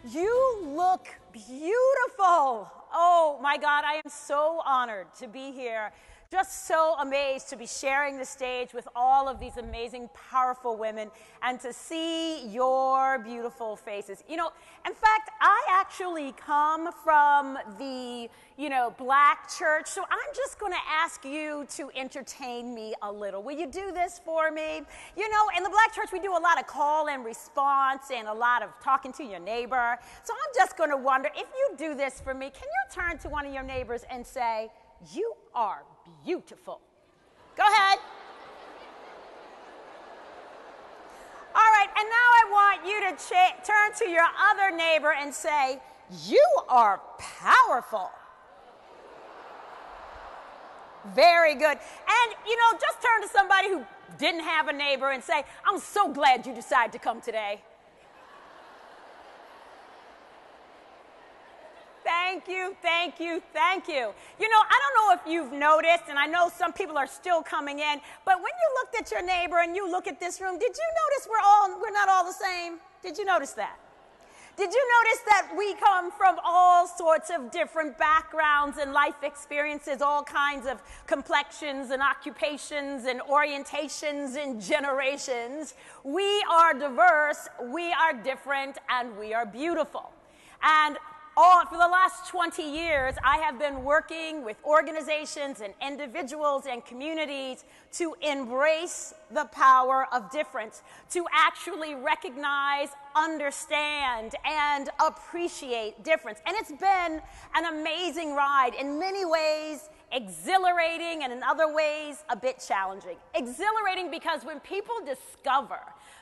You look beautiful. Oh my God, I am so honored to be here. Just so amazed to be sharing the stage with all of these amazing, powerful women and to see your beautiful faces. You know, in fact, I actually come from the, black church, so I'm just going to ask you to entertain me a little. Will you do this for me? You know, in the black church, we do a lot of call and response and a lot of talking to your neighbor. So I'm just going to wonder, if you do this for me, can you turn to one of your neighbors and say, "You are beautiful"? Go ahead. All right, and now I want you to turn to your other neighbor and say, "You are powerful." Very good. And, just turn to somebody who didn't have a neighbor and say, "I'm so glad you decided to come today." Thank you, thank you, thank you. I don't know if you've noticed, and I know some people are still coming in, but when you looked at your neighbor and you look at this room, did you notice we're not all the same? Did you notice that? Did you notice that we come from all sorts of different backgrounds and life experiences, all kinds of complexions and occupations and orientations and generations? We are diverse, we are different, and we are beautiful. And for the last 20 years, I have been working with organizations and individuals and communities to embrace the power of difference, to actually recognize, understand, and appreciate difference. And it's been an amazing ride, in many ways exhilarating, and in other ways a bit challenging. Exhilarating because when people discover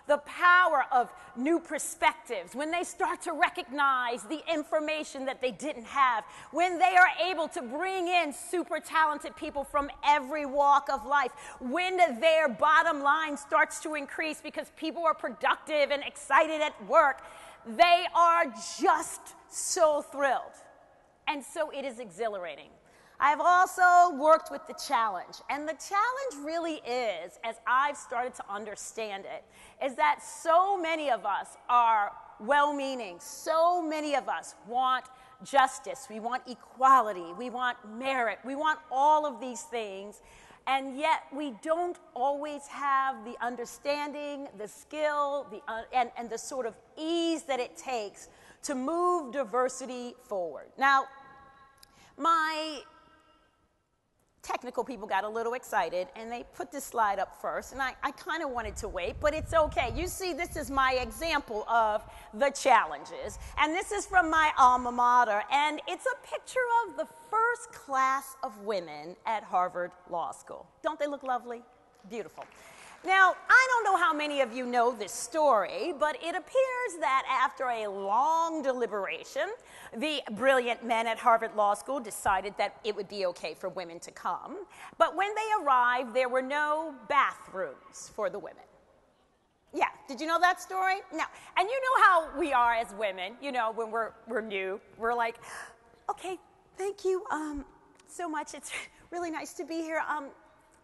the power of new perspectives, when they start to recognize the information that they didn't have, when they are able to bring in super talented people from every walk of life, when their bottom line starts to increase because people are productive and excited at work, they are just so thrilled. And so it is exhilarating. I've also worked with the challenge, and the challenge really is, as I've started to understand it, is that so many of us are well-meaning. So many of us want justice, we want equality, we want merit, we want all of these things, and yet we don't always have the understanding, the skill, and the sort of ease that it takes to move diversity forward. Now, my technical people got a little excited, and they put this slide up first, and I kind of wanted to wait, but it's okay. You see, this is my example of the challenges, and this is from my alma mater, and it's a picture of the first class of women at Harvard Law School. Don't they look lovely? Beautiful. Now, I don't know how many of you know this story, but it appears that after a long deliberation, the brilliant men at Harvard Law School decided that it would be okay for women to come. But when they arrived, there were no bathrooms for the women. Yeah, did you know that story? No. And you know how we are as women, when we're new. We're like, "Okay, thank you so much. It's really nice to be here.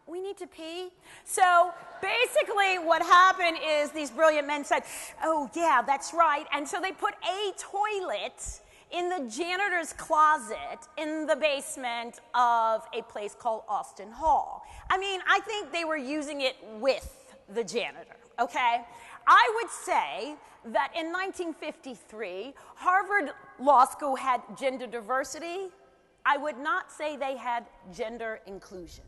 We need to pee." So basically what happened is these brilliant men said, "Oh yeah, that's right." And so they put a toilet in the janitor's closet in the basement of a place called Austin Hall. I mean, I think they were using it with the janitor, okay? I would say that in 1953, Harvard Law School had gender diversity. I would not say they had gender inclusion.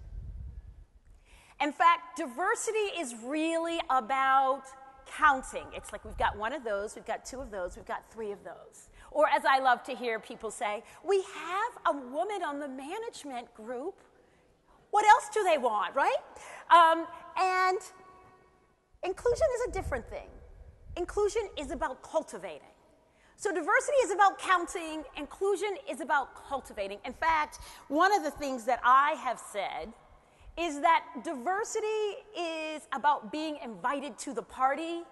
In fact, diversity is really about counting. It's like we've got one of those, we've got two of those, we've got three of those. Or as I love to hear people say, "We have a woman on the management group." What else do they want, right? And inclusion is a different thing. Inclusion is about cultivating. So diversity is about counting, inclusion is about cultivating. In fact, one of the things that I have said is that diversity is about being invited to the party,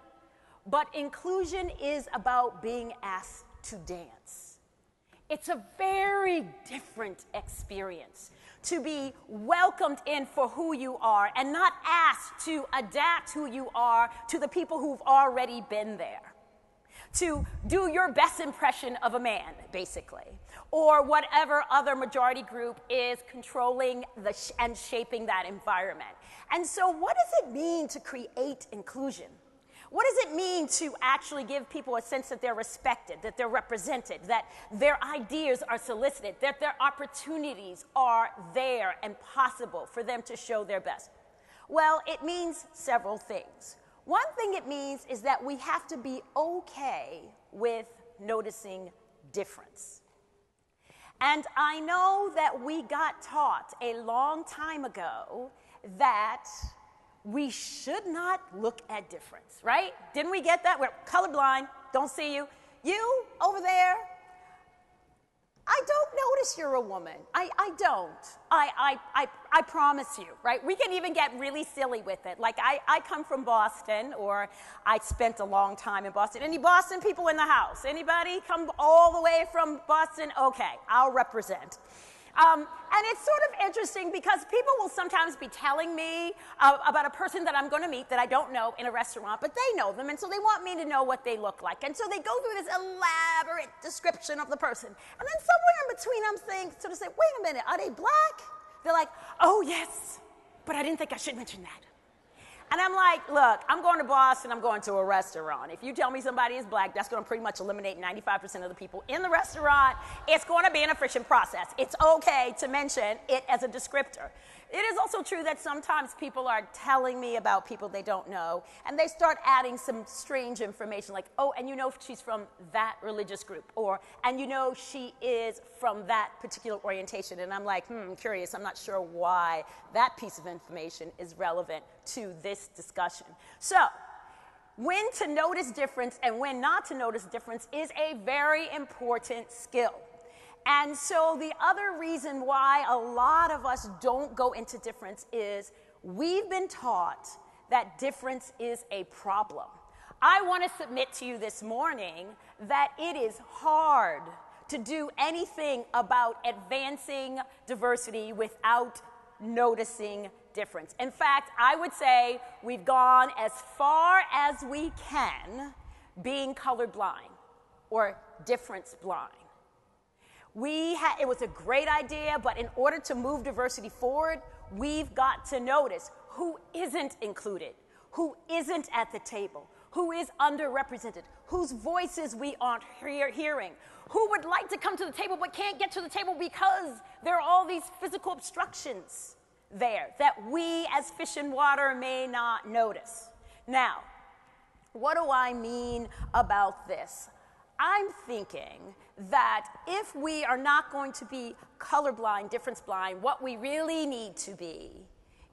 but inclusion is about being asked to dance. It's a very different experience to be welcomed in for who you are and not asked to adapt who you are to the people who've already been there. to do your best impression of a man, basically, or whatever other majority group is controlling and shaping that environment. And so what does it mean to create inclusion? What does it mean to actually give people a sense that they're respected, that they're represented, that their ideas are solicited, that their opportunities are there and possible for them to show their best? Well, it means several things. One thing it means is that we have to be okay with noticing difference. And I know that we got taught a long time ago that we should not look at difference, right? Didn't we get that? We're colorblind, don't see you. You over there, I don't notice you're a woman. I don't. I promise you, right? We can even get really silly with it. Like I come from Boston, or I spent a long time in Boston. Any Boston people in the house? Anybody come all the way from Boston? Okay, I'll represent. And it's sort of interesting because people will sometimes be telling me about a person that I'm going to meet that I don't know in a restaurant, but they know them, and so they want me to know what they look like. And so they go through this elaborate description of the person. And then somewhere in between I'm saying, sort of say, wait a minute, are they black? They're like, oh, yes, but I didn't think I should mention that. And I'm like, look, I'm going to Boston, I'm going to a restaurant. If you tell me somebody is black, that's going to pretty much eliminate 95% of the people in the restaurant. It's going to be an efficient process. It's okay to mention it as a descriptor. It is also true that sometimes people are telling me about people they don't know, and they start adding some strange information like, oh, and you know she's from that religious group, or, and you know she is from that particular orientation. And I'm like, curious, I'm not sure why that piece of information is relevant to this discussion. So, when to notice difference and when not to notice difference is a very important skill. And so the other reason why a lot of us don't go into difference is we've been taught that difference is a problem. I want to submit to you this morning that it is hard to do anything about advancing diversity without noticing difference. In fact, I would say we've gone as far as we can being colorblind or difference blind. It was a great idea, but in order to move diversity forward, we've got to notice who isn't included, who isn't at the table, who is underrepresented, whose voices we aren't hearing, who would like to come to the table but can't get to the table because there are all these physical obstructions there that we as fish in water may not notice. Now, what do I mean about this? I'm thinking that if we are not going to be colorblind, difference blind, what we really need to be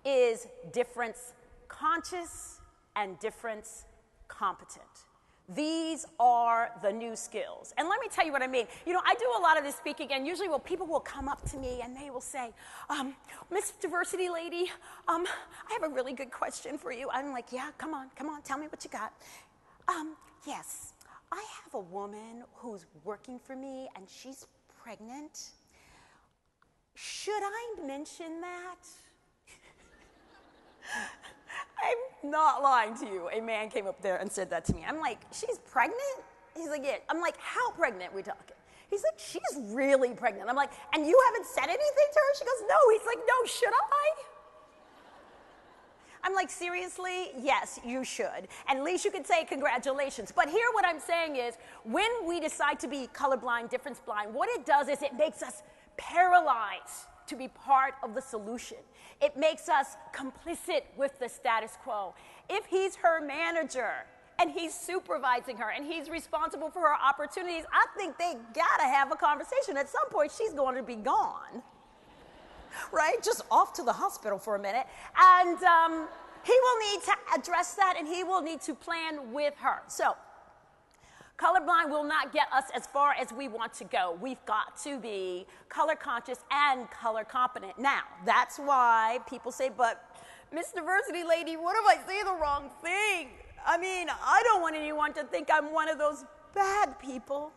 is difference conscious and difference competent. These are the new skills. And let me tell you what I mean. You know, I do a lot of this speaking, and usually people will come up to me and they will say, Miss Diversity Lady, I have a really good question for you. I'm like, yeah, come on, tell me what you got. Yes. I have a woman who's working for me, and she's pregnant. Should I mention that? I'm not lying to you. A man came up there and said that to me. I'm like, she's pregnant? He's like, yeah. I'm like, how pregnant are we talking? He's like, she's really pregnant. I'm like, and you haven't said anything to her? She goes, no. He's like, no, should I? I'm like, seriously? Yes, you should. And at least you could say congratulations. But here what I'm saying is, when we decide to be colorblind, difference blind, what it does is it makes us paralyzed to be part of the solution. It makes us complicit with the status quo. If he's her manager and he's supervising her and he's responsible for her opportunities, I think they gotta have a conversation. At some point, she's going to be gone. Right? Just off to the hospital for a minute. And he will need to address that, and he will need to plan with her. So, colorblind will not get us as far as we want to go. We've got to be color conscious and color competent. Now, that's why people say, but Miss Diversity Lady, what if I say the wrong thing? I mean, I don't want anyone to think I'm one of those bad people.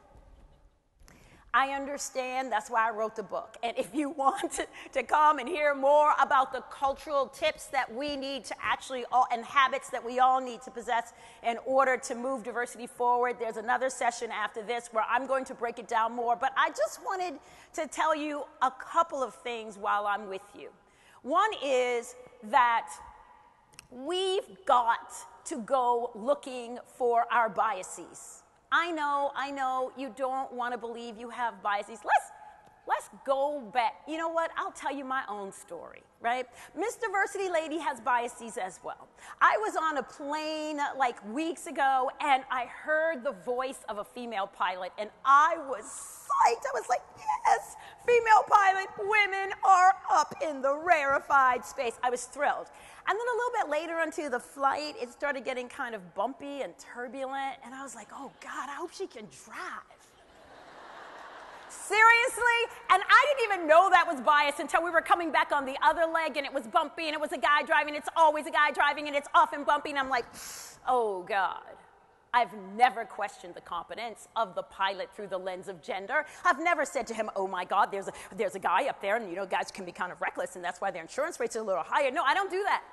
I understand. That's why I wrote the book. And if you want to come and hear more about the cultural tips that we need to actually, and habits that we all need to possess in order to move diversity forward, there's another session after this where I'm going to break it down more. But I just wanted to tell you a couple of things while I'm with you. One is that we've got to go looking for our biases. I know, you don't want to believe you have biases. Let's go back. You know what? I'll tell you my own story, right? Miss Diversity Lady has biases as well. I was on a plane like weeks ago, and I heard the voice of a female pilot, and I was psyched. I was like, yes, female pilot, women are up in the rarefied space. I was thrilled. And then a little bit later into the flight, it started getting kind of bumpy and turbulent, and I was like, oh God, I hope she can drive. Seriously? And I didn't even know that was bias until we were coming back on the other leg, and it was bumpy, and it was a guy driving. It's always a guy driving, and it's often bumpy, and I'm like, oh God. I've never questioned the competence of the pilot through the lens of gender. I've never said to him, oh my God, there's a guy up there, and you know, guys can be kind of reckless, and that's why their insurance rates are a little higher. No, I don't do that.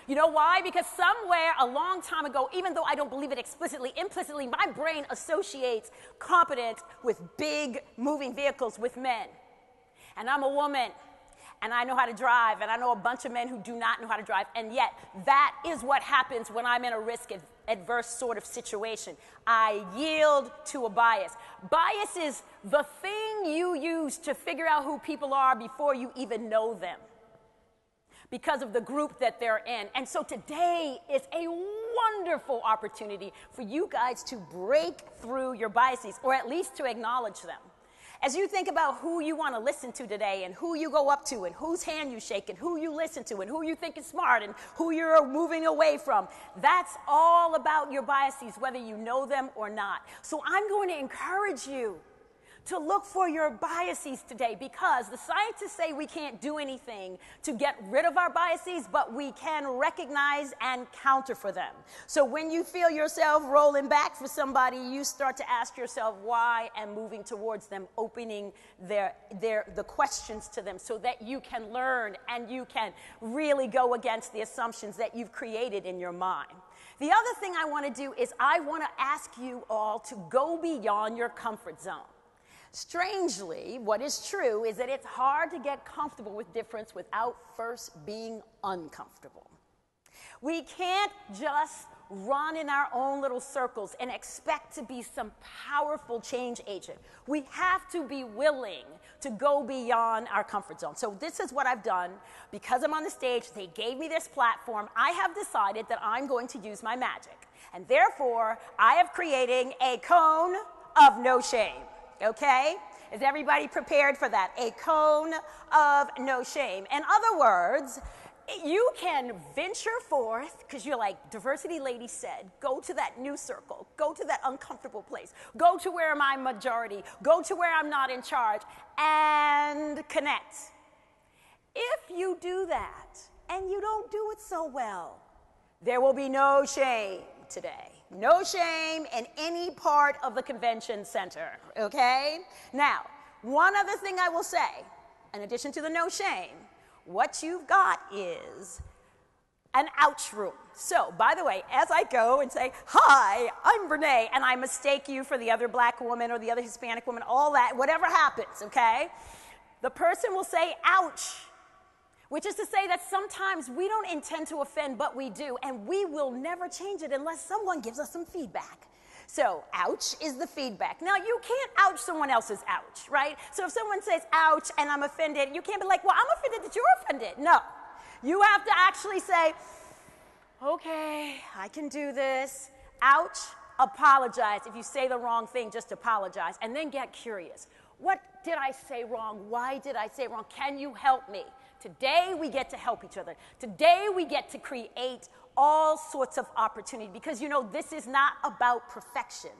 You know why? Because somewhere a long time ago, even though I don't believe it explicitly, implicitly, my brain associates competence with big moving vehicles with men. And I'm a woman, and I know how to drive, and I know a bunch of men who do not know how to drive, and yet that is what happens when I'm in a risk-adverse sort of situation. I yield to a bias. Bias is the thing you use to figure out who people are before you even know them, because of the group that they're in. And so today is a wonderful opportunity for you guys to break through your biases, or at least to acknowledge them. As you think about who you want to listen to today, and who you go up to, and whose hand you shake, and who you listen to, and who you think is smart, and who you're moving away from, that's all about your biases, whether you know them or not. So I'm going to encourage you to look for your biases today, because the scientists say we can't do anything to get rid of our biases, but we can recognize and counter for them. So when you feel yourself rolling back for somebody, you start to ask yourself why, and moving towards them, opening the questions to them so that you can learn and you can really go against the assumptions that you've created in your mind. The other thing I want to do is I want to ask you all to go beyond your comfort zone. Strangely, what is true is that it's hard to get comfortable with difference without first being uncomfortable. We can't just run in our own little circles and expect to be some powerful change agent. We have to be willing to go beyond our comfort zone. So this is what I've done. Because I'm on the stage, they gave me this platform, I have decided that I'm going to use my magic. And therefore, I am creating a cone of no shame. Okay? Is everybody prepared for that? A cone of no shame. In other words, you can venture forth, because you're like, Diversity Lady said, go to that new circle, go to that uncomfortable place, go to where I'm majority, go to where I'm not in charge, and connect. If you do that, and you don't do it so well, there will be no shame today. No shame in any part of the convention center, okay? Now, one other thing I will say, in addition to the no shame, what you've got is an ouch room. So, by the way, as I go and say, hi, I'm Verná, and I mistake you for the other black woman or the other Hispanic woman, all that, whatever happens, okay? The person will say, ouch. Which is to say that sometimes we don't intend to offend, but we do, and we will never change it unless someone gives us some feedback. So, ouch is the feedback. Now, you can't ouch someone else's ouch, right? So if someone says ouch and I'm offended, you can't be like, well, I'm offended that you're offended. No. You have to actually say, okay, I can do this. Ouch, apologize. If you say the wrong thing, just apologize, and then get curious. What did I say wrong? Why did I say wrong? Can you help me? Today, we get to help each other. Today, we get to create all sorts of opportunity, because, you know, this is not about perfection.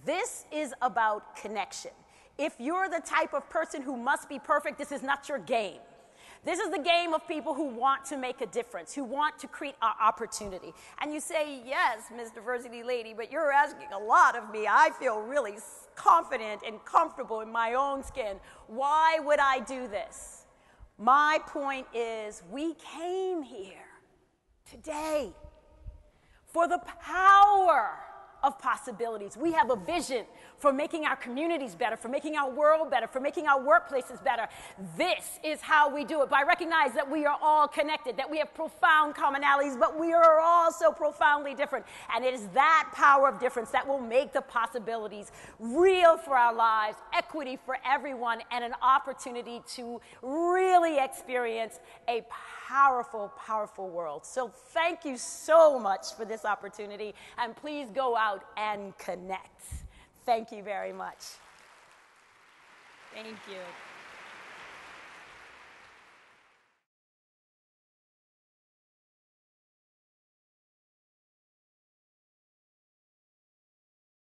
This is about connection. If you're the type of person who must be perfect, this is not your game. This is the game of people who want to make a difference, who want to create an opportunity. And you say, yes, Ms. Diversity Lady, but you're asking a lot of me. I feel really confident and comfortable in my own skin. Why would I do this? My point is, we came here today for the power of possibilities. We have a vision for making our communities better, for making our world better, for making our workplaces better. This is how we do it, by recognizing that we are all connected, that we have profound commonalities, but we are all so profoundly different. And it is that power of difference that will make the possibilities real for our lives, equity for everyone, and an opportunity to really experience a powerful, powerful world. So thank you so much for this opportunity, and please go out and connect. Thank you very much. Thank you.